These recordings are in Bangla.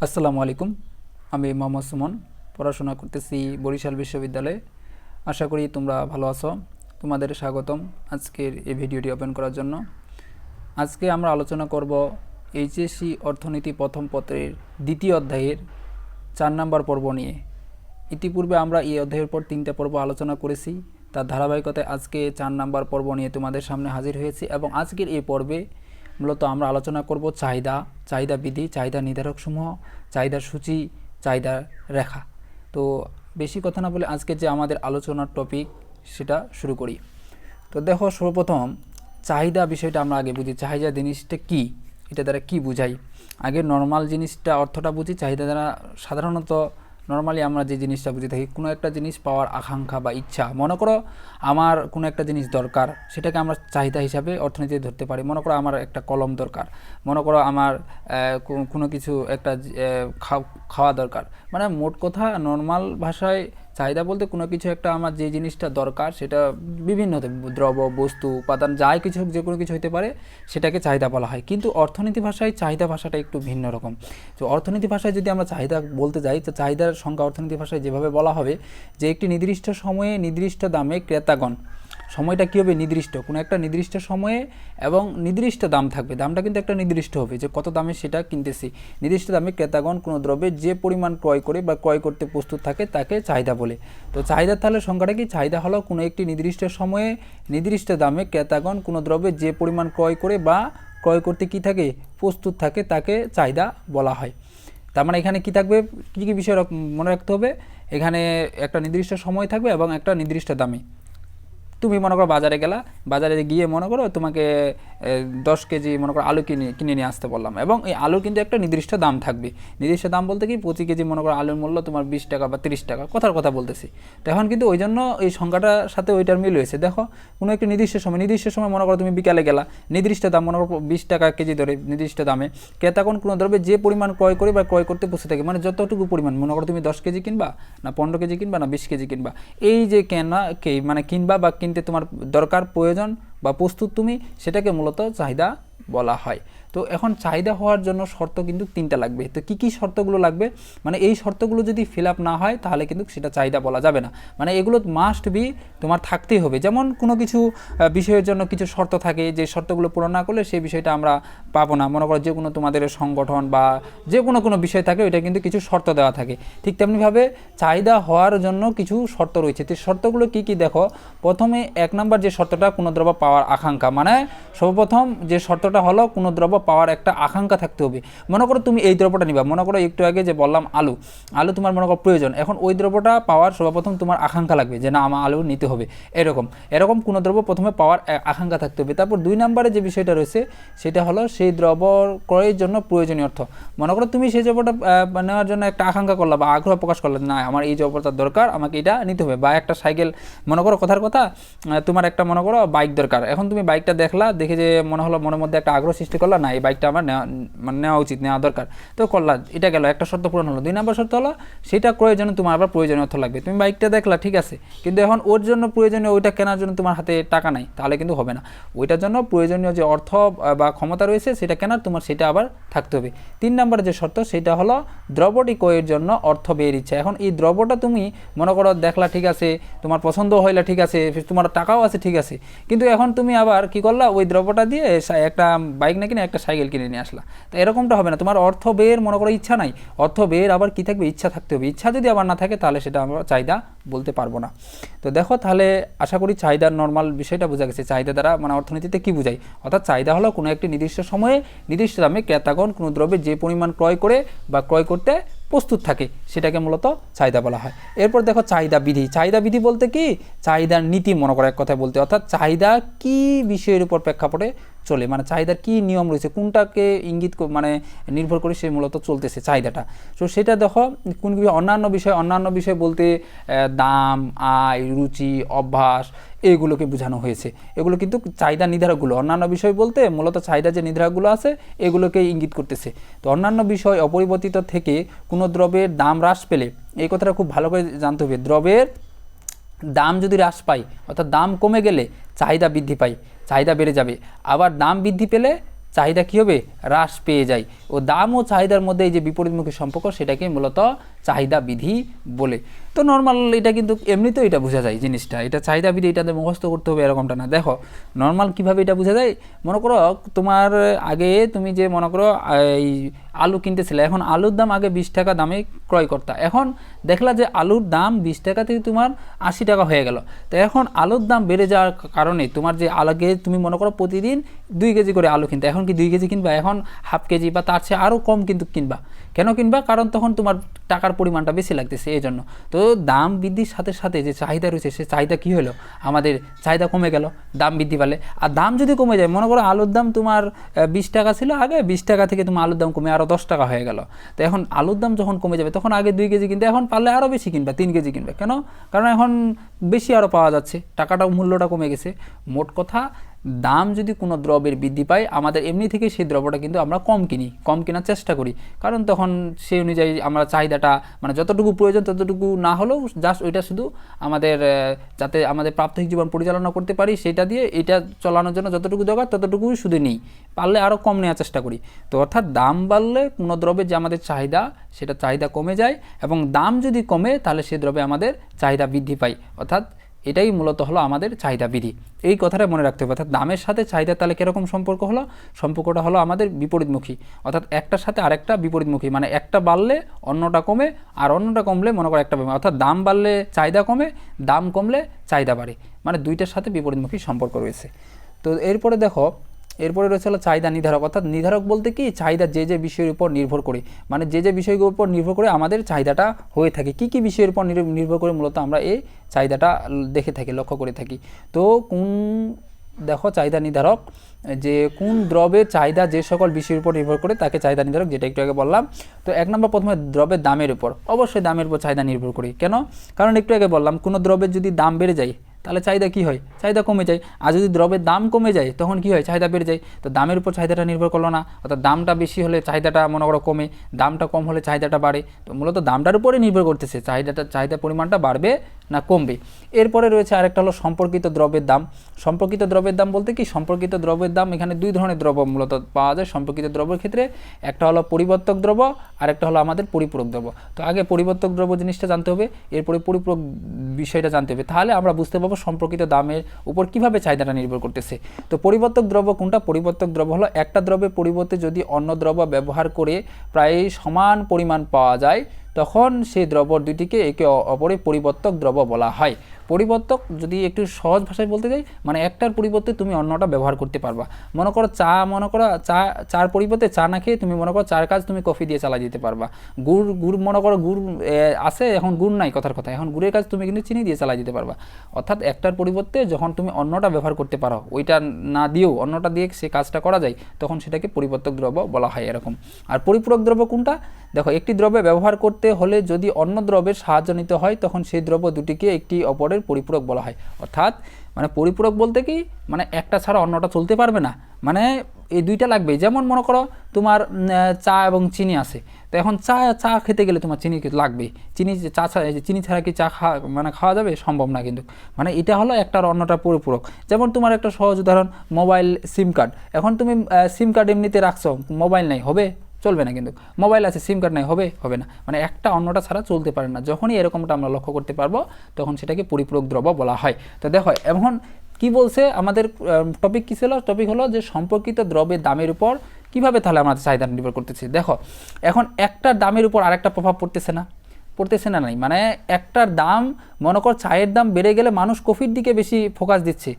আসসালামু আলাইকুম। আমি মোহাম্মদ সুমন, পড়াশোনা করতেছি বরিশাল বিশ্ববিদ্যালয়ে। আশা করি তোমরা ভালো আছো। তোমাদের স্বাগতম আজকের এই ভিডিওটি ওপেন করার জন্য। আজকে আমরা আলোচনা করব এইচএসসি অর্থনীতি প্রথম পত্রের দ্বিতীয় অধ্যায়ের 4 নম্বর পর্ব নিয়ে। ইতিপূর্বে আমরা এই অধ্যায়ের পর 3টা পর্ব আলোচনা করেছি। তার ধারাবাহিকতায় আজকে 4 নম্বর পর্ব নিয়ে তোমাদের সামনে হাজির হয়েছি এবং আজকের এই পর্বে মূলত আমরা আলোচনা করব চাহিদা বিধি, চাহিদা নির্ধারকসমূহ, চাহিদার সূচি, চাহিদার রেখা। তো বেশি কথা না বলে আজকে যে আমাদের আলোচনার টপিক সেটা শুরু করি। তো দেখো, সর্বপ্রথম চাহিদা বিষয়টা আমরা আগে বুঝি। চাহিদা জিনিসটা কি, এটা দ্বারা কি বুঝাই? আগে নর্মাল জিনিসটা অর্থটা বুঝি। চাহিদা দ্বারা সাধারণত নর্মালি আমরা যে জিনিসটা বুঝে থাকি, কোনো একটা জিনিস পাওয়ার আকাঙ্ক্ষা বা ইচ্ছা। মনে করো আমার কোনো একটা জিনিস দরকার, সেটাকে আমরা চাহিদা হিসাবে অর্থনীতিতে ধরতে পারি। মনে করো আমার একটা কলম দরকার, মনে করো আমার কোনো কিছু একটা খাওয়া দরকার। মানে মোট কথা নর্মাল ভাষায় চাহিদা বলতে কোনো কিছু একটা আমার যে জিনিসটা দরকার সেটা বিভিন্ন দ্রব্য, বস্তু, উপাদান, যাই কিছু হোক, যে কোনো কিছু হতে পারে, সেটাকে চাহিদা বলা হয়। কিন্তু অর্থনীতি ভাষায় চাহিদা ভাষাটা একটু ভিন্ন রকম। তো অর্থনীতি ভাষায় যদি আমরা চাহিদা বলতে যাই, তো চাহিদার সংজ্ঞা অর্থনীতি ভাষায় যেভাবে বলা হবে যে একটি নির্দিষ্ট সময়ে নির্দিষ্ট দামে ক্রেতাগণ, সময়টা কী হবে? নির্দিষ্ট, কোনো একটা নির্দিষ্ট সময়ে এবং নির্দিষ্ট দাম থাকবে। দামটা কিন্তু একটা নির্দিষ্ট হবে যে কত দামে সেটা কিনতেছি। নির্দিষ্ট দামে ক্রেতাগণ কোনো দ্রব্যের যে পরিমাণ ক্রয় করে বা ক্রয় করতে প্রস্তুত থাকে তাকে চাহিদা বলে। তো চাহিদার তাহলে সংখ্যাটা কি? চাহিদা হলো কোনো একটি নির্দিষ্ট সময়ে নির্দিষ্ট দামে ক্রেতাগণ কোনো দ্রব্যের যে পরিমাণ ক্রয় করে বা ক্রয় করতে কী থাকে? প্রস্তুত থাকে, তাকে চাহিদা বলা হয়। তার মানে এখানে কি থাকবে, কী কী বিষয় মনে রাখতে হবে? এখানে একটা নির্দিষ্ট সময় থাকবে এবং একটা নির্দিষ্ট দামে। তুমি মনে করো বাজারে গেলা, বাজারে গিয়ে মনে করো তোমাকে 10 কেজি মনে করো আলু কিনে নিয়ে আসতে বললাম, এবং এই আলুর কিন্তু একটা নির্দিষ্ট দাম থাকবে। নির্দিষ্ট দাম বলতে কি, প্রতি কেজি মনে করো আলুর মূল্য তোমার 20 টাকা বা 30 টাকা, কথার কথা বলতেছি। তো এখন কিন্তু ওই জন্য এই সংখ্যাটার সাথে ওইটার মিল হয়েছে। দেখো, কোনো একটি নির্দিষ্ট সময় মনে করো তুমি বিকালে গেলা, নির্দিষ্ট দাম মনে করো 20 টাকা কেজি ধরে নির্দিষ্ট দামে ক্রেতাগণ কোনো দ্রব্যে যে পরিমাণ ক্রয় করে বা ক্রয় করতে বসে থাকে, মানে যতটুকু পরিমাণ, মনে করো তুমি 10 কেজি কিনবা না 15 কেজি কিনবা না 20 কেজি কিনবা, এই যে মানে কিনবা বা কিনতে তোমার দরকার, প্রয়োজন বা প্রস্তুত তুমি, সেটাকে মূলত চাহিদা বলা হয়। তো এখন চাহিদা হওয়ার জন্য শর্ত কিন্তু 3টা লাগবে। তো কী কী শর্তগুলো লাগবে? মানে এই শর্তগুলো যদি ফিল আপ না হয় তাহলে কিন্তু সেটা চাহিদা বলা যাবে না। মানে এগুলো মাস্ট বি তোমার থাকতেই হবে। যেমন কোনো কিছু বিষয়ের জন্য কিছু শর্ত থাকে, যে শর্তগুলো পূরণ না করলে সেই বিষয়টা আমরা পাবো না। মনে করো যে কোনো তোমাদের সংগঠন বা যে কোনো বিষয় থাকে, ওইটা কিন্তু কিছু শর্ত দেওয়া থাকে। ঠিক তেমনিভাবে চাহিদা হওয়ার জন্য কিছু শর্ত রয়েছে। তো শর্তগুলো কী কী দেখো। প্রথমে 1 নম্বর যে শর্তটা, কোনো দ্রব্য পাওয়ার আকাঙ্ক্ষা। মানে সর্বপ্রথম যে শর্তটা হলো কোনো দ্রব্য পাওয়ার একটা আকাঙ্ক্ষা থাকতে হবে। মনে করো তুমি এই দ্রব্যটা নিবা, মনে করো একটু আগে যে বললাম আলু তোমার মনে করো প্রয়োজন, এখন ওই দ্রব্যটা পাওয়ার সর্বপ্রথম তোমার আকাঙ্ক্ষা লাগবে যে না, আমার আলু নিতে হবে। এরকম কোনো দ্রব্য প্রথমে পাওয়ার আকাঙ্ক্ষা থাকতে হবে। তারপর 2 নম্বরে যে বিষয়টা রয়েছে সেটা হলো সেই দ্রব্য ক্রয়ের জন্য প্রয়োজনীয় অর্থ। মনে করো তুমি সেই দ্রব্যটা নেওয়ার জন্য একটা আকাঙ্ক্ষা করলা বা আগ্রহ প্রকাশ করলে, না আমার এই দ্রব্যটার দরকার, আমাকে এটা নিতে হবে। বা একটা সাইকেল, মনে করো কথার কথা তোমার একটা মনে করো বাইক দরকার, এখন তুমি বাইকটা দেখলা, দেখে যে মনে হলো, মনের মধ্যে একটা আগ্রহ সৃষ্টি করলা, না এই বাইকটা আমার নেওয়া উচিত, নেওয়া দরকার, তো করলা, এটা গেল, একটা শর্ত পূরণ হলো। 2 নম্বর শর্ত হলো সেটা ক্রয়ের জন্য তোমার আবার প্রয়োজনীয় অর্থ লাগবে। তুমি বাইকটা দেখলা, ঠিক আছে, কিন্তু এখন ওর জন্য প্রয়োজনীয় ওইটা কেনার জন্য তোমার হাতে টাকা নাই, তাহলে কিন্তু হবে না। ওইটার জন্য প্রয়োজনীয় যে অর্থ বা ক্ষমতা রয়েছে সেটা কেনার, তোমার সেটা আবার থাকতে হবে। 3 নম্বরের যে শর্ত সেটা হলো দ্রব্যটি ক্রয়ের জন্য অর্থ ব্যয়ের ইচ্ছা। এখন এই দ্রব্যটা তুমি মনে করো দেখলা, ঠিক আছে, তোমার পছন্দ হইলা, ঠিক আছে, তোমার টাকাও আছে, ঠিক আছে, কিন্তু এখন তুমি আবার কি করলা, ওই দ্রব্যটা দিয়ে একটা বাইক না কিনে একটা সাইকেল কিনে নিয়ে আসলা। তো এরকমটা হবে না। তোমার অর্থ ব্যয়ের মনে করো ইচ্ছা নাই, অর্থ ব্যয়ের আবার কি থাকবে? ইচ্ছা থাকতে হবে। ইচ্ছা যদি আবার না থাকে তাহলে সেটা আমরা চাহিদা বলতে পারবো না। তো দেখো, তাহলে আশা করি চাহিদার নর্মাল বিষয়টা বোঝা গেছে। চাহিদা দ্বারা মানে অর্থনীতিতে কি বোঝায়, অর্থাৎ চাহিদা হলো কোনো একটি নির্দিষ্ট সময়ে নির্দিষ্ট দামে ক্রেতাগণ কোনো দ্রব্যে যে পরিমাণ ক্রয় করে বা ক্রয় করতে প্রস্তুত থাকে, সেটাকে মূলত চাহিদা বলা হয়। এরপর দেখো চাহিদা বিধি। চাহিদা বিধি বলতে কি, চাহিদার নীতি মনে করো এক কথায় বলতে, অর্থাৎ চাহিদা কি বিষয়ের উপর প্রেক্ষাপটে চলে, মানে চাহিদার কি নিয়ম রয়েছে, কোনটাকে ইঙ্গিত মানে নির্ভর করে সে মূলত চলতেছে চাহিদাটা। তো সেটা দেখো কোন অন্যান্য বিষয় বলতে দাম, আয়, রুচি, অভ্যাস, এইগুলোকে বোঝানো হয়েছে। এগুলো কিন্তু চাহিদা নির্ধারকগুলো। অন্যান্য বিষয় বলতে মূলত চাহিদা যে নির্ধারকগুলো আছে এগুলোকে ইঙ্গিত করতেছে। তো অন্যান্য বিষয় অপরিবর্তিত থেকে কোনো দ্রব্যের দাম হ্রাস পেলে, এই কথাটা খুব ভালো করে জানতে হবে, দ্রব্যের দাম যদি হ্রাস পায়, অর্থাৎ দাম কমে গেলে চাহিদা বৃদ্ধি পায়, চাহিদা বেড়ে যাবে। আবার দাম বৃদ্ধি পেলে চাহিদা কী হবে, হ্রাস পেয়ে যায়। ও দাম ও চাহিদার মধ্যে এই যে বিপরীতমুখী সম্পর্ক, সেটাকে মূলত চাহিদা বিধি বলে। তো নর্মাল এটা কিন্তু এমনিতেও এটা বোঝা যায় জিনিসটা, এটা চাহিদা বিধি, এটাতে মুখস্থ করতে হবে এরকমটা না। দেখো নর্মাল কীভাবে এটা বোঝা যায়, মনে করো তোমার আগে তুমি যে মনে করো এই আলু কিনতেছিলে, এখন আলুর দাম আগে 20 টাকা দামে ক্রয় করতা, এখন দেখলা যে আলুর দাম 20 টাকা থেকে তোমার 80 টাকা হয়ে গেল। তো এখন আলুর দাম বেড়ে যাওয়ার কারণে তোমার যে আগে তুমি মনে করো প্রতিদিন 2 কেজি করে আলু কিনতে, এখন কি 2 কেজি কিনবা, এখন হাফ কেজি বা তার চেয়ে আরও কম কিন্তু কিনবা। কেন কিনবা, কারণ তখন তোমার টাকার পরিমাণটা বেশি লাগতেছে এই জন্য। তো দাম বৃদ্ধির সাথে সাথে যে চাহিদা রয়েছে, সে চাহিদা কী হলো, আমাদের চাহিদা কমে গেল দাম বৃদ্ধি পালে। আর দাম যদি কমে যায়, মনে করো আলুর দাম তোমার 20 টাকা ছিল আগে, 20 টাকা থেকে তোমার আলুর দাম কমে আরও 10 টাকা হয়ে গেল। তো এখন আলুর দাম যখন কমে যাবে, তখন আগে 2 কেজি কিনতে, এখন পারলে আরও বেশি কিনবা, 3 কেজি কিনবে। কেন, কারণ এখন বেশি আরও পাওয়া যাচ্ছে, টাকাটা মূল্যটা কমে গেছে। মোট কথা, দাম যদি কোনো দ্রব্যের বৃদ্ধি পায়, আমাদের এমনি থেকে সেই দ্রব্যটা কিন্তু আমরা কম কিনি, কম কেনার চেষ্টা করি, কারণ তখন সেই অনুযায়ী আমরা চাহিদাটা মানে যতটুকু প্রয়োজন ততটুকু না হলেও জাস্ট ওইটা শুধু আমাদের যাতে আমাদের প্রাত্যহিক জীবন পরিচালনা করতে পারি, সেটা দিয়ে এটা চালানোর জন্য যতটুকু দরকার ততটুকুই শুধু নিই, পারলে আরও কম নেওয়ার চেষ্টা করি। তো অর্থাৎ দাম বাড়লে কোনো দ্রব্যের যে আমাদের চাহিদা, সেটা চাহিদা কমে যায়, এবং দাম যদি কমে তাহলে সেই দ্রব্যে আমাদের চাহিদা বৃদ্ধি পায়। অর্থাৎ এটাই মূলত হলো আমাদের চাহিদা বিধি। এই কথাটা মনে রাখতে হবে। অর্থাৎ দামের সাথে চাহিদা তাহলে কীরকম সম্পর্ক হলো, সম্পর্কটা হলো আমাদের বিপরীতমুখী। অর্থাৎ একটার সাথে আরেকটা বিপরীতমুখী, মানে একটা বাড়লে অন্যটা কমে, আর অন্যটা কমলে মনে করো একটা কমে। অর্থাৎ দাম বাড়লে চাহিদা কমে, দাম কমলে চাহিদা বাড়ে, মানে দুইটার সাথে বিপরীতমুখী সম্পর্ক রয়েছে। তো এরপরে দেখো, এরপরে রয়েছে হলো চাহিদা নির্ধারক। অর্থাৎ নির্ধারক বলতে কি, চাহিদা যে যে বিষয়ের উপর নির্ভর করে, মানে যে যে বিষয়গুলোর উপর নির্ভর করে আমাদের চাহিদাটা হয়ে থাকে, কি কি বিষয়ের উপর নির্ভর করে মূলত আমরা এই চাহিদাটা দেখে থাকি, লক্ষ্য করে থাকি। তো দেখো চাহিদা নির্ধারক, যে কোন দ্রব্যের চাহিদা যে সকল বিষয়ের উপর নির্ভর করে তাকে চাহিদা নির্ধারক, যেটা একটু আগে বললাম। তো 1 নম্বর, প্রথমে দ্রব্যের দামের উপর। অবশ্যই দামের উপর চাহিদা নির্ভর করে। কেন, কারণ একটু আগে বললাম, কোনো দ্রব্যের যদি দাম বেড়ে যায় তাহলে চাহিদা কী হয়, চাহিদা কমে যায়। আর যদি দ্রব্যের দাম কমে যায় তখন কী হয়, চাহিদা বেড়ে যায়। তো দামের উপর চাহিদাটা নির্ভর করলো না, অর্থাৎ দামটা বেশি হলে চাহিদাটা মনে করো কমে, দামটা কম হলে চাহিদাটা বাড়ে। তো মূলত দামটার উপরে নির্ভর করতেছে চাহিদা পরিমাণটা বাড়বে না কমবে। এরপরে রয়েছে আরেকটা হলো সম্পর্কিত দ্রব্যের দাম। সম্পর্কিত দ্রব্যের দাম বলতে কি, সম্পর্কিত দ্রব্যের দাম, এখানে 2 ধরনের দ্রব্য মূলত পাওয়া যায় সম্পর্কিত দ্রব্যের ক্ষেত্রে। একটা হলো পরিবর্তক দ্রব্য, আর একটা হলো আমাদের পরিপূরক দ্রব্য। তো আগে পরিবর্তক দ্রব্য জিনিসটা জানতে হবে, এরপরে পরিপূরক বিষয়টা জানতে হবে, তাহলে আমরা বুঝতে পারবো সম্পর্কিত দামের উপর কিভাবে চাহিদাটা নির্ভর করতেছে। তো পরিবর্তক দ্রব্য কোনটা, পরিবর্তক দ্রব্য হলো একটা দ্রব্যের পরিবর্তে যদি অন্য দ্রব্য ব্যবহার করে প্রায় সমান পরিমাণ পাওয়া যায়, তখন সেই দ্রব্য দুটিকে একে অপরে পরিবর্তক দ্রব্য বলা হয়। পরিবর্তক যদি একটু সহজ ভাষায় বলতে যাই, মানে একটার পরিবর্তে তুমি অন্যটা ব্যবহার করতে পারবা। মনে করো চার পরিবর্তে চা না খেয়ে তুমি মনে করো চার কাজ তুমি কফি দিয়ে চালা দিতে পারবা। গুড় মনে করো গুড় আছে, এখন গুড় নাই, কথার কথা, এখন গুড়ের কাজ তুমি কিন্তু চিনি দিয়ে চালা দিতে পারবা। অর্থাৎ একটার পরিবর্তে যখন তুমি অন্যটা ব্যবহার করতে পারো, ওইটা না দিয়েও অন্যটা দিয়ে সে কাজটা করা যায়, তখন সেটাকে পরিবর্তক দ্রব্য বলা হয় এরকম। আর পরিপূরক দ্রব্য কোনটা, দেখো একটি দ্রব্য ব্যবহার করতে হলে যদি অন্য দ্রব্যের সাহায্য নিতে হয়, তখন সেই দ্রব্য দুটিকে একটি অপরের পরিপূরক বলা হয়। অর্থাৎ মানে পরিপূরক বলতে কি, মানে একটা ছাড়া অন্যটা চলতে পারবে না, মানে এই দুইটা লাগবে। যেমন মনে করো তোমার চা এবং চিনি আছে, তো এখন চা খেতে গেলে তোমার চিনি লাগবে, চিনি ছাড়া কি চা খাওয়া যাবে, সম্ভব না কিন্তু। মানে এটা হলো একটার অন্যটা পরিপূরক। যেমন তোমার একটা সহজ উদাহরণ, মোবাইল সিম কার্ড। এখন তুমি সিম কার্ড এমনিতে রাখছো, মোবাইল নাই, হবে, চলবে না। কিন্তু মোবাইল আছে, সিম কার্ড নাই, হবে না, মানে একটা অন্যটা ছাড়া চলতে পারে না। যখনই এরকমটা আমরা লক্ষ্য করতে পারবো, তখন সেটাকে পরিপূরক দ্রব্য বলা হয়। তো দেখো এখন কি বলছে আমাদের টপিক, কী ছিল, টপিক হলো যে সম্পর্কিত দ্রব্যের দামের উপর কিভাবে তাহলে আমাদের চাহিদা নির্ভর করতেছে। দেখো এখন একটার দামের উপর আরেকটা প্রভাব পড়তেছে না, নাই, মানে একটার দাম মনে কর চায়ের দাম বেড়ে গেলে মানুষ কফির দিকে বেশি ফোকাস দিচ্ছে,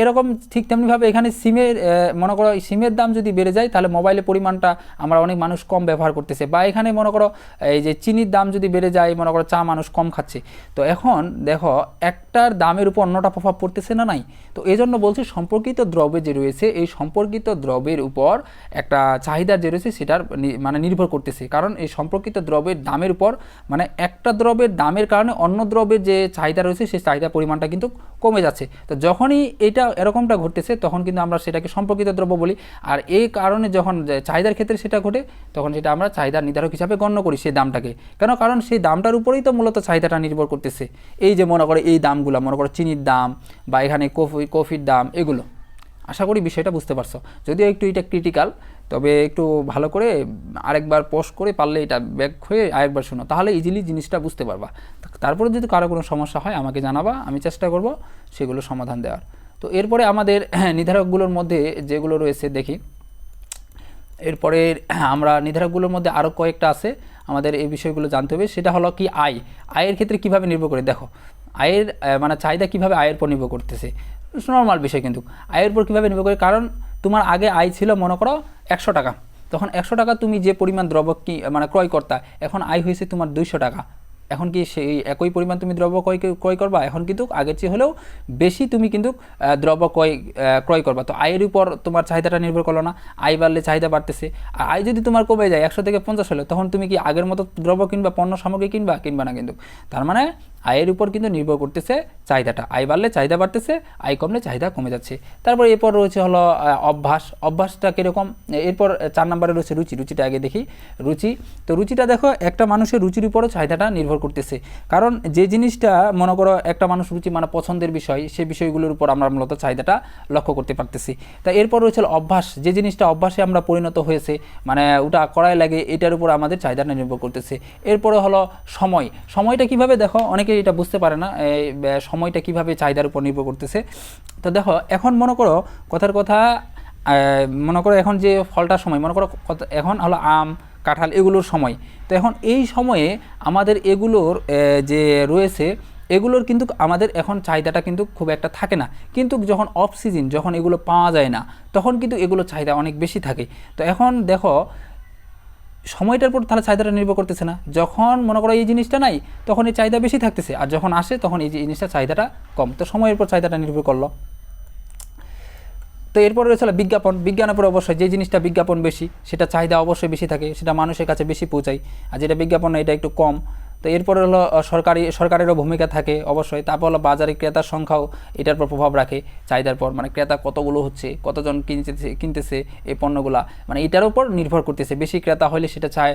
এরকম ঠিক তেমনিভাবে এখানে সিমের মনে করো সিমের দাম যদি বেড়ে যায়, তাহলে মোবাইলের পরিমাণটা আমরা অনেক মানুষ কম ব্যবহার করতেছে। বা এখানে মনে করো এই যে চিনির দাম যদি বেড়ে যায়, মনে করো চা মানুষ কম খাচ্ছে। তো এখন দেখো একটার দামের উপর অন্যটা প্রভাব পড়তেছে না, নাই। তো এই জন্য বলছি সম্পর্কিত দ্রব্য যে রয়েছে, এই সম্পর্কিত দ্রব্যের উপর একটা চাহিদা যে রয়েছে সেটার মানে নির্ভর করতেছে। কারণ এই সম্পর্কিত দ্রব্যের দামের উপর, মানে একটা দ্রব্যের দামের কারণে অন্য দ্রব্যের যে চাহিদা রয়েছে সেই চাহিদা পরিমাণটা কিন্তু কমে যাচ্ছে। তো যখনই এটা এরকমটা ঘটতেছে, তখন কিন্তু আমরা সেটাকে সম্পর্কিত দ্রব্য বলি। আর এই কারণে যখন চাহিদার ক্ষেত্রে সেটা ঘটে, তখন সেটা আমরা চাহিদা নির্ধারক হিসাবে গণ্য করি সেই দামটাকে। কেন, কারণ সেই দামটার উপরেই তো মূলত চাহিদাটা নির্ভর করতেছে। এই যে মনে করো এই দামগুলো, মনে করো চিনির দাম বা এখানে কফির দাম, এগুলো। আশা করি বিষয়টা বুঝতে পারছো। যদিও একটু এটা ক্রিটিক্যাল, তবে একটু ভালো করে আরেকবার পোস্ট করে পারলে এটা ব্যাক হয়ে আরেকবার শোনো, তাহলে ইজিলি জিনিসটা বুঝতে পারবা। তারপরে যদি কারো কোনো সমস্যা হয় আমাকে জানাবা, আমি চেষ্টা করব সেগুলো সমাধান দেওয়ার। তো এরপরে আমাদের নির্ধারকগুলোর মধ্যে যেগুলো রয়েছে দেখি। এরপরে আমরা নির্ধারকগুলোর মধ্যে আরও কয়েকটা আছে, আমাদের এই বিষয়গুলো জানতে হবে। সেটা হলো কি আয়ের ক্ষেত্রে কিভাবে নির্ভর করে, দেখো আয়ের মানে চাহিদা কিভাবে আয়ের উপর নির্ভর করতেছে। নর্মাল বিষয়, কিন্তু আয়ের উপর কীভাবে নির্ভর করে, কারণ তোমার আগে আয় ছিল মনে করো 100 টাকা, তখন 100 টাকা তুমি যে পরিমাণ দ্রব্য কি মানে ক্রয় করতা, এখন আয় হয়েছে তোমার 200 টাকা। এখন কি সেই একই পরিমাণ তুমি দ্রব্য ক্রয় করবা, এখন কিন্তু আগের চেয়ে হলেও বেশি তুমি কিন্তু দ্রব্য ক্রয় করবা। তো আয়ের উপর তোমার চাহিদাটা নির্ভর করলো না, আয় বাড়লে চাহিদা বাড়তেছে। আর আয় যদি তোমার কমে যায় 100 থেকে 50 হলে, তখন তুমি কি আগের মতো দ্রব্য কিনবা, পণ্য সামগ্রী কিনবা না কিন্তু। তার মানে আয়ের উপর কিন্তু নির্ভর করতেছে চাহিদাটা, আয় বাড়লে চাহিদা বাড়তেছে, আয় কমলে চাহিদা কমে যাচ্ছে। তারপর এরপর রয়েছে হলো অভ্যাসটা কীরকম। এরপর 4 নম্বরে রয়েছে রুচিটা আগে দেখি। তো রুচিটা দেখো, একটা মানুষের রুচির উপরও চাহিদাটা নির্ভর করতেছে। কারণ যে জিনিসটা মনে করো একটা মানুষ রুচি মানে পছন্দের বিষয়, সেই বিষয়গুলোর উপর আমরা মূলত চাহিদাটা লক্ষ্য করতে পারতেছি। তা এরপর রয়েছে অভ্যাস, যে জিনিসটা অভ্যাসে আমরা পরিণত হয়েছে, মানে ওটা করাই লাগে, এটার উপর আমাদের চাহিদাটা নির্ভর করতেছে। এরপরে হলো সময়টা কিভাবে, দেখো অনেকে এটা বুঝতে পারে না সময়টা কিভাবে চাহিদার উপর নির্ভর করতেছে। তো দেখো এখন মনে করো কথার কথা, মনে করো এখন যে ফলটার সময়, মনে করো এখন হলো আম কাঁঠাল এগুলোর সময়। তো এখন এই সময়ে আমাদের এগুলোর যে রয়েছে এগুলোর কিন্তু আমাদের এখন চাহিদাটা কিন্তু খুব একটা থাকে না, কিন্তু যখন অফ সিজন, যখন এগুলো পাওয়া যায় না, তখন কিন্তু এগুলোর চাহিদা অনেক বেশি থাকে। তো এখন দেখো সময়টার উপর তাহলে চাহিদাটা নির্ভর করতেছে না, যখন মনে করো এই জিনিসটা নাই তখন এই চাহিদা বেশি থাকতেছে, আর যখন আসে তখন এই জিনিসটা চাহিদাটা কম। তো সময়ের উপর চাহিদাটা নির্ভর করলো। তো এরপরে রয়েছে বিজ্ঞানের উপর, অবশ্যই যে জিনিসটা বিজ্ঞাপন বেশি সেটা চাহিদা অবশ্যই বেশি থাকে, সেটা মানুষের কাছে বেশি পৌঁছায়, আর যেটা বিজ্ঞাপন না এটা একটু কম। তো এরপরে হলো সরকারেরও ভূমিকা থাকে অবশ্যই। তারপর হলো বাজারে ক্রেতার সংখ্যাও এটার উপর প্রভাব রাখে, চাহিদার পর, মানে ক্রেতা কতগুলো হচ্ছে, কতজন কিনতেছে এই পণ্যগুলা, মানে এটার উপর নির্ভর করতেছে। বেশি ক্রেতা হলে সেটা চায়,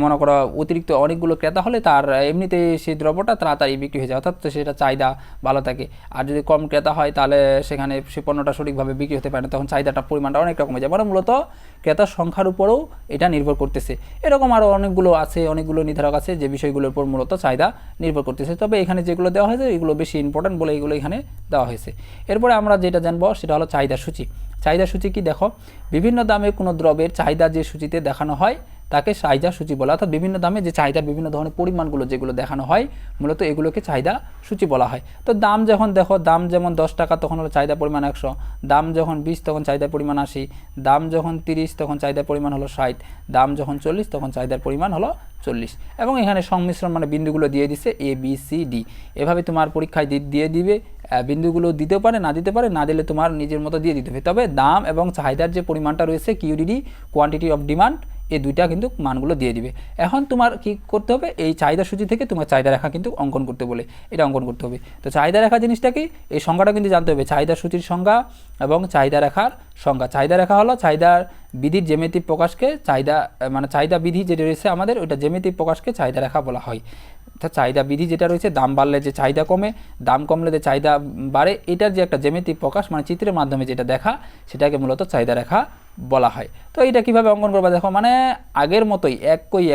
মনে করো অতিরিক্ত অনেকগুলো ক্রেতা হলে তার এমনিতে সেই দ্রব্যটা তাড়াতাড়ি বিক্রি হয়ে যায়, অর্থাৎ সেটা চাহিদা ভালো থাকে। আর যদি কম ক্রেতা হয় তাহলে সেখানে সেই পণ্যটা সঠিকভাবে বিক্রি হতে পারে না, তখন চাহিদাটা পরিমাণটা অনেকটা কমে যায়। মানে মূলত ক্রেতার সংখ্যার উপরেও এটা নির্ভর করতেছে। এরকম আরও অনেকগুলো নির্ধারক আছে যে বিষয়গুলোর উপর মূলত চাহিদা নির্ভর করতেছে। তবে এখানে যেগুলো দেওয়া হয়েছে এগুলো বেশি ইম্পর্টেন্ট বলে এগুলো এখানে দেওয়া হয়েছে। এরপরে আমরা যেটা জানবো সেটা হলো চাহিদা সূচি কি, দেখো বিভিন্ন দামে কোনো দ্রব্যের চাহিদা যে সূচিতে দেখানো হয় তাকে চাহিদা সূচি বলা, অর্থাৎ বিভিন্ন দামে যে চাহিদার বিভিন্ন ধরনের পরিমাণগুলো যেগুলো দেখানো হয় মূলত এগুলোকে চাহিদা সূচি বলা হয়। তো দাম যখন দেখো, দাম যেমন 10 টাকা তখন হলো চাহিদা পরিমাণ 100, দাম যখন 20 তখন চাহিদার পরিমাণ 80, দাম যখন 30 তখন চাহিদার পরিমাণ হলো 60, দাম যখন 40 তখন চাহিদার পরিমাণ হলো 40। এবং এখানে সংমিশ্রণ মানে বিন্দুগুলো দিয়ে দিছে ABCD, এভাবে তোমার পরীক্ষায় দিয়ে দিবে। বিন্দুগুলো দিতেও পারে, না দিলে তোমার নিজের মতো দিয়ে দিতে হবে। তবে দাম এবং চাহিদার যে পরিমাণটা রয়েছে QDD, কোয়ান্টিটি অফ ডিমান্ড, এই দুইটা কিন্তু মানগুলো দিয়ে দিবে। এখন তোমার কি করতে হবে, এই চাহিদা সূচি থেকে তোমার চাহিদা রেখা কিন্তু অঙ্কন করতে বলে, এটা অঙ্কন করতে হবে। তো চাহিদা রেখা জিনিসটা কি, এই সংজ্ঞাটা কিন্তু জানতে হবে, চাহিদা সূচির সংজ্ঞা এবং চাহিদা রেখার সংজ্ঞা। চাহিদা রেখা হলো চাহিদার বিধির জ্যামিতিক প্রকাশকে, চাহিদা বিধি যেটা রয়েছে আমাদের ওইটা জ্যামিতিক প্রকাশকে চাহিদা রেখা বলা হয়। অর্থাৎ চাহিদা বিধি যেটা রয়েছে, দাম বাড়লে যে চাহিদা কমে, দাম কমলে যে চাহিদা বাড়ে, এটার যে একটা জ্যামিতিক প্রকাশ মানে চিত্রের মাধ্যমে যেটা দেখা, সেটাকে মূলত চাহিদা রেখা বলা হয়। তো এটা কিভাবে অঙ্কন করবা, দেখো মানে আগের মতোই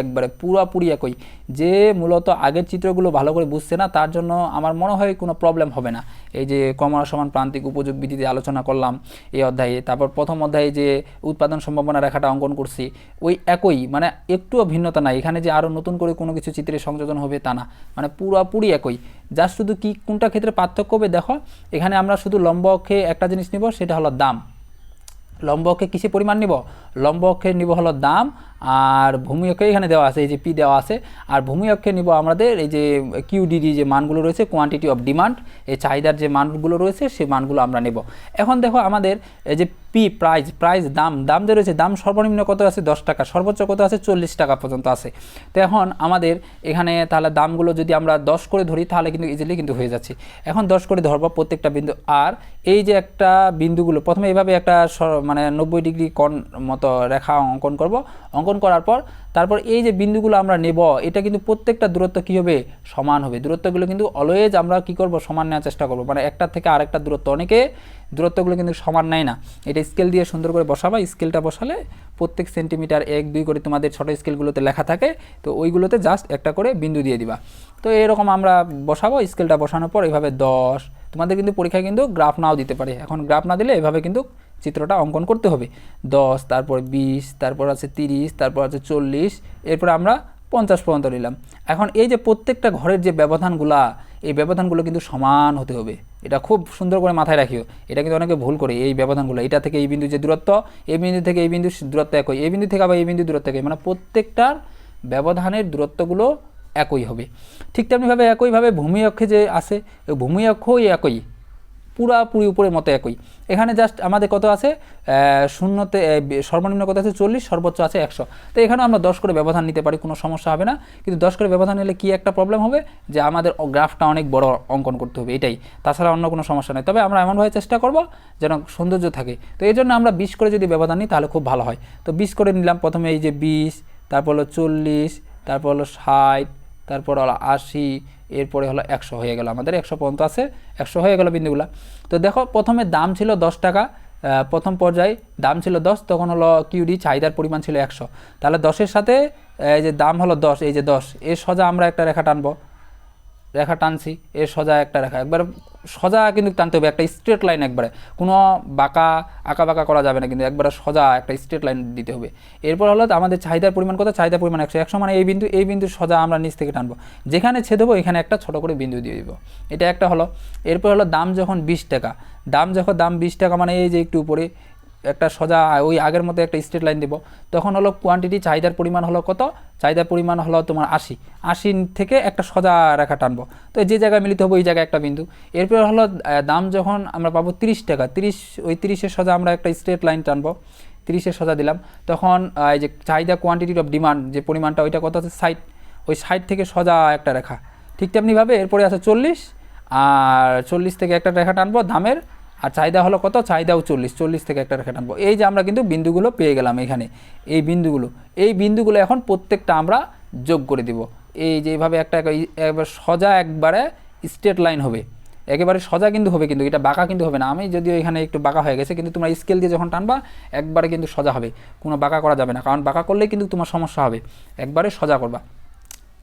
একবারে পুরোপুরি একই। যে মূলত আগের চিত্রগুলো ভালো করে বুঝছে না তার জন্য আমার মনে হয় কোনো প্রবলেম হবে না। এই যে ক্রমশ সমান প্রান্তিক উপযোগ বিধিতে আলোচনা করলাম এই অধ্যায়ে, তারপর প্রথম অধ্যায়ে যে উৎপাদন সম্ভাবনা রেখাটা অঙ্কন করছি ওই একই, মানে একটুও ভিন্নতা নাই। এখানে যে আরও নতুন করে কোনো কিছু চিত্রে সংযোজন হবে তা না, মানে পুরোপুরি একই। জাস্ট শুধু কি কোনটা ক্ষেত্রে পার্থক্য হবে, দেখো এখানে আমরা শুধু লম্ব অক্ষে একটা জিনিস নিব, সেটা হলো দাম। লম্ব অক্ষে কিসে পরিমাণ নিব, লম্ব অক্ষে নিব হলো দাম, আর ভূমি অক্ষে এখানে দেওয়া আছে, এই যে পি দেওয়া আছে। আর ভূমি অক্ষে নিব আমাদের এই যে QDD যে মানগুলো রয়েছে, কোয়ান্টিটি অফ ডিমান্ড, এই চাহিদার যে মানগুলো রয়েছে সেই মানগুলো আমরা নেব। এখন দেখো আমাদের এই যে পি প্রাইস দাম যে রয়েছে, দাম সর্বনিম্ন কত আছে 10 টাকা, সর্বোচ্চ কত আছে 40 টাকা পর্যন্ত আছে। তো এখন আমাদের এখানে তাহলে দামগুলো যদি আমরা 10 করে ধরি তাহলে কিন্তু ইজিলি কিন্তু হয়ে যাচ্ছে। এখন 10 করে ধরবো প্রত্যেকটা বিন্দু, আর এই যে একটা বিন্দুগুলো প্রথমে এইভাবে একটা মানে 90 ডিগ্রি কোণ মতো রেখা অঙ্কন করব। অঙ্কন করার পর তারপর এই যে বিন্দুগুলো আমরা নেব, এটা কিন্তু প্রত্যেকটা দূরত্ব কী হবে, সমান হবে। দূরত্বগুলো কিন্তু অলওয়েজ আমরা কি করব, সমান নেওয়ার চেষ্টা করব। মানে একটা থেকে আরেকটা দূরত্ব, অনেকে দূরত্বগুলো কিন্তু সমান নেয় না। এটা স্কেল দিয়ে সুন্দর করে বসাবা। স্কেলটা বসালে প্রত্যেক সেন্টিমিটার 1 2 করে তোমাদের ছোটো স্কেলগুলোতে লেখা থাকে, তো ওইগুলোতে জাস্ট একটা করে বিন্দু দিয়ে দিবা। তো এরকম আমরা বসাবো। স্কেলটা বসানোর পর এইভাবে 10, তোমাদের কিন্তু পরীক্ষায় কিন্তু গ্রাফ নাও দিতে পারে। এখন গ্রাফ না দিলে এভাবে কিন্তু চিত্রটা অঙ্কন করতে হবে। 10, তারপর 20, তারপর আছে 30, তারপর আছে 40, এরপর আমরা 50 পর্যন্ত নিলাম। এখন এই যে প্রত্যেকটা ঘরের যে ব্যবধানগুলা, এই ব্যবধানগুলো কিন্তু সমান হতে হবে। এটা খুব সুন্দর করে মাথায় রাখিও। এটা কিন্তু অনেকে ভুল করে, এই ব্যবধানগুলো, এটা থেকে এই বিন্দু যে দূরত্ব, এই বিন্দু থেকে এই বিন্দুর দূরত্ব একই, এই বিন্দু থেকে আবার এই বিন্দু দূরত্ব একই, মানে প্রত্যেকটার ব্যবধানের দূরত্বগুলো একই হবে। ঠিক তেমনিভাবে একইভাবে ভূমি অক্ষে যে আছে, ওই ভূমি অক্ষও একই, পুরাপুরি উপরের মতো একই। এখানে জাস্ট আমাদের কত আছে, শূন্যতে সর্বনিম্ন কত আছে 40, সর্বোচ্চ আছে 100। তো এখানে আমরা 10 করে ব্যবধান নিতে পারি, কোনো সমস্যা হবে না। কিন্তু 10 করে ব্যবধান নিলে কি একটা প্রবলেম হবে, যে আমাদের গ্রাফটা অনেক বড় অঙ্কন করতে হবে, এটাই। তাছাড়া অন্য কোনো সমস্যা নেই। তবে আমরা এমনভাবে চেষ্টা করব যেন সৌন্দর্য থাকে। তো এই জন্য আমরা 20 করে যদি ব্যবধান নিই তাহলে খুব ভালো হয়। তো 20 করে নিলাম। প্রথমে এই যে 20, তারপর হলো 40, তারপর হলো 60, তারপর হলো 80, এরপরে হলো 100 হয়ে গেল। আমাদের 100 পর্যন্ত আছে, 100 হয়ে গেল বিন্দুগুলা। তো দেখো প্রথমে দাম ছিল 10 টাকা, প্রথম পর্যায়ে দাম ছিল 10, তখন হলো কিউডি চাহিদার পরিমাণ ছিল 100। তাহলে 10-এর সাথে এই যে দাম হলো 10, এই যে 10, এর সোজা আমরা একটা রেখা টানবো। রেখা টানছি, এর সোজা একটা রেখা, একবার সোজা কিন্তু টানতে হবে, একটা স্ট্রেট লাইন, একবারে কোনো আঁকা বাঁকা করা যাবে না, কিন্তু একবারে সোজা একটা স্ট্রেট লাইন দিতে হবে। এরপর হলো আমাদের চাহিদার পরিমাণ কত, চাহিদার পরিমাণ 100, 100 মানে এই বিন্দু সোজা আমরা নিচ থেকে টানবো, যেখানে ছেদ দেবো এখানে একটা ছোটো করে বিন্দু দিয়ে দিব। এটা একটা হলো। এরপর হলো দাম যখন 20 টাকা, দাম 20 টাকা মানে এই যে একটু উপরে একটা সোজা ওই আগের মতো একটা স্ট্রেট লাইন দেবো। তখন হলো কোয়ান্টিটি, চাহিদার পরিমাণ হলো কত, চাহিদার পরিমাণ হলো তোমার 80 থেকে একটা সোজা রেখা টানবো। তো যে জায়গায় মিলিত হবে ওই জায়গায় একটা বিন্দু। এরপর হলো দাম যখন আমরা পাবো 30 টাকা, 30, ওই 30-এর সোজা আমরা একটা স্ট্রেট লাইন টানবো, 30-এর সোজা দিলাম। তখন এই যে চাহিদা কোয়ান্টিটি অফ ডিমান্ড, যে পরিমাণটা ওইটা কত আছে 60, ওই 60 থেকে সোজা একটা রেখা। ঠিক তেমনিভাবে এরপরে আছে 40, আর 40 থেকে একটা রেখা টানবো দামের, আর চাহিদা হলো কত, চাহিদাও 40 থেকে একটা রেখা টানবো। এই যে আমরা কিন্তু বিন্দুগুলো পেয়ে গেলাম এখানে, এই বিন্দুগুলো এখন প্রত্যেকটা আমরা যোগ করে দিব। এই যে এইভাবে একটা একবার সোজা একবারে স্ট্রেট লাইন হবে, একেবারে সোজা কিন্তু হবে, কিন্তু এটা বাঁকা কিন্তু হবে না। আমি যদিও এখানে একটু বাঁকা হয়ে গেছে, কিন্তু তোমরা স্কেল দিয়ে যখন টানবা একবারে কিন্তু সোজা হবে, কোনো বাঁকা করা যাবে না, কারণ বাঁকা করলেই কিন্তু তোমার সমস্যা হবে। একবারে সোজা করবা।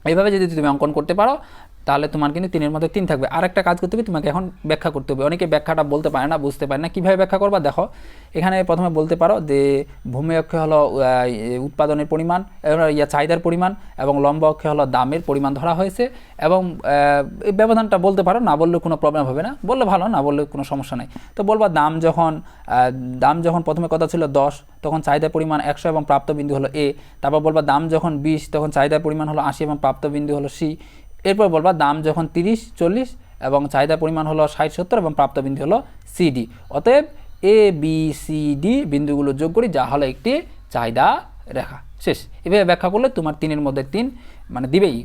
এইভাবে যদি তুমি অঙ্কন করতে পারো তাহলে তোমার কিন্তু 3-এর মধ্যে 3 থাকবে। আর একটা কাজ করতে হবে, তোমাকে এখন ব্যাখ্যা করতে হবে। অনেকে ব্যাখ্যাটা বলতে পারে না, বুঝতে পারে না, কীভাবে ব্যাখ্যা করবা দেখো। এখানে প্রথমে বলতে পারো যে ভূমি অক্ষে হলো উৎপাদনের পরিমাণ, চাহিদার পরিমাণ, এবং লম্ব অক্ষে হলো দামের পরিমাণ ধরা হয়েছে, এবং এই ব্যবধানটা বলতে পারো, না বললে কোনো প্রবলেম হবে না, বললে ভালো, না বললে কোনো সমস্যা নেই। তো বলবা দাম যখন প্রথমে কথা ছিল 10, তখন চাহিদার পরিমাণ 100 এবং প্রাপ্ত বিন্দু হলো এ। তারপর বলবা দাম যখন 20, তখন চাহিদার পরিমাণ হলো 80 এবং প্রাপ্ত বিন্দু হলো সি। এরপর বলবা দাম যখন 30 40 এবং চাহিদার পরিমাণ হলো 60 70 এবং প্রাপ্ত বিন্দু হলো সিডি। অতএব এ বি সি ডি বিন্দুগুলো যোগ করি, যা হলো একটি চাহিদা রেখা। শেষ। এভাবে ব্যাখ্যা করলে তোমার 3-এর মধ্যে 3 মানে দিবেই।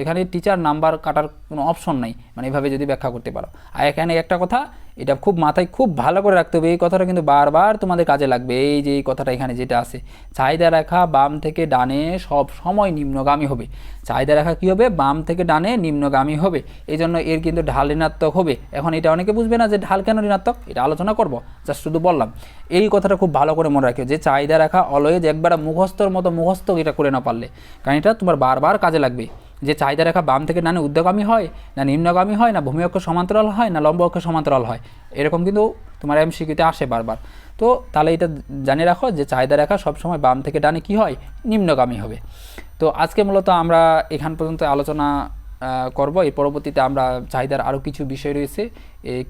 এখানে টিচার নাম্বার কাটার কোনো অপশন নাই, মানে এভাবে যদি ব্যাখ্যা করতে পারো। আর এখানে একটা কথা, এটা খুব মাথায় খুব ভালো করে রাখতে হবে, এই কথাটা কিন্তু বারবার তোমাদের কাজে লাগবে। এই যে এই কথাটা এখানে যেটা আছে, চাহিদা রেখা বাম থেকে ডানে সব সময় নিম্নগামী হবে। চাহিদা রেখা কী হবে, বাম থেকে ডানে নিম্নগামী হবে। এই জন্য এর কিন্তু ঢাল ঋণাত্মক হবে। এখন এটা অনেকে বুঝবে না যে ঢাল কেন ঋণাত্মক, এটা আলোচনা করব, জাস্ট শুধু বললাম। এই কথাটা খুব ভালো করে মনে রাখিও যে চাহিদা রেখা অলওয়েজ একবার মুখস্থর মতো মুখস্থ এটা করে না পারলে, কারণ এটা তোমার বারবার কাজে লাগবে। যে চাহিদা রেখা বাম থেকে ডানে ঊর্ধ্বগামী হয় না নিম্নগামী হয়, না ভূমি অক্ষ সমান্তরাল হয় না লম্ব অক্ষ সমান্তরাল হয়, এরকম কিন্তু তোমার এমসিকিউতে আসে বারবার। তো তাহলে এটা জানিয়ে রাখো যে চাহিদা রেখা সবসময় বাম থেকে ডানে কী হয়, নিম্নগামী হবে। তো আজকে মূলত আমরা এখান পর্যন্ত আলোচনা করব। এই পরবর্তীতে আমরা চাহিদার আরও কিছু বিষয় রয়েছে, এই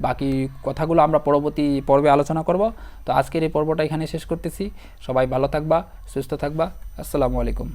বাকি কথাগুলো আমরা পরবর্তী পর্বে আলোচনা করব। তো আজকের এই পর্বটা এখানে শেষ করতেছি। সবাই ভালো থাকবা, সুস্থ থাকবা। আসসালামু আলাইকুম।